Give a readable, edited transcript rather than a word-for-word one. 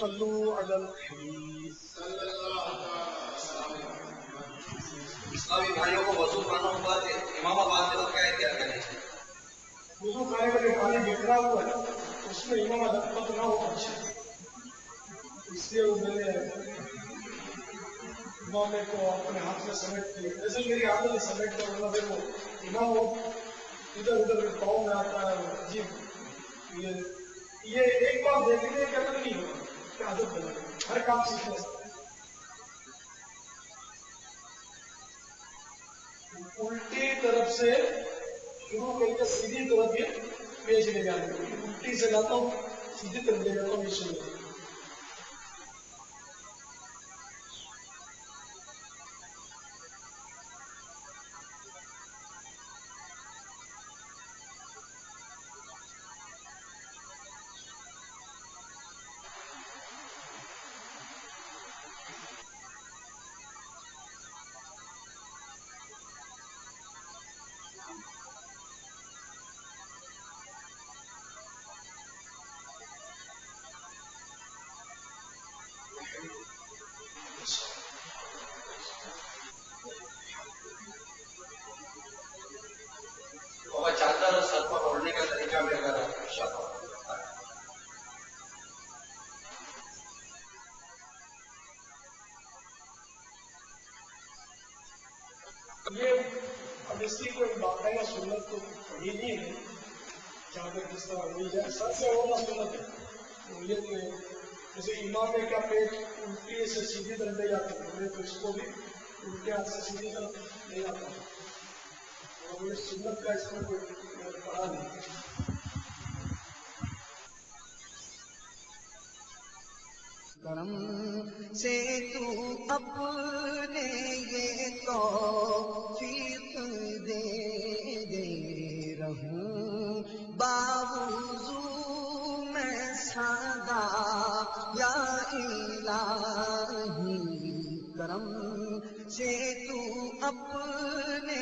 صلو علی الحبیب۔ اسلامی بھائیوں کو وضو کرنا ہوا کہ امام آباد میں کیا احتیاط کرنی چاہیے؟ وضو کرنے کا جو پانی بکھرا ہوا ہے اس میں امام ادب نہ ہو اچھا، اس لیے وہ میں نے امام کو اپنے ہاتھ میں سمیٹ دیا، ویسے میری عادت ہے سمیٹ کر، ورنہ دیکھو امام ادھر ادھر پاؤں میں آتا ہے، عجیب یہ ایک بار دیکھنے کا عادت نہیں ہوگا کہ عادت بنے گی، ہر کام سیکھنے سے الٹی طرف سے شروع کر کے سیدھی طرف یہ پیش لے جانے کو، الٹی سے لاتا ہوں سیدھی طرف لے جاتا ہوں، یہ شروع اور چادر اور سر پر اوڑھنے کا طریقہ بھی اگر یہ اب اس کی کوئی باقاعدہ سنت تو پڑھی نہیں ہے، چادر کس طرح ہوئی جائے، سر سے ہونا سنت ہے، تو یہ کہ جیسے امام کا پیٹ الٹی سے سیدھی طرف لے جاتا ہے تو اس کو بھی الٹے ہاتھ سے سیدھی طرف لے جاتا ہے، اور یہ سنت کا اس میں کوئی پڑھا نہیں۔ کرم سے تو اپنے یہ توفیق دے دے رہوں باوضو میں سدا یا الہی، کرم سے تو اپنے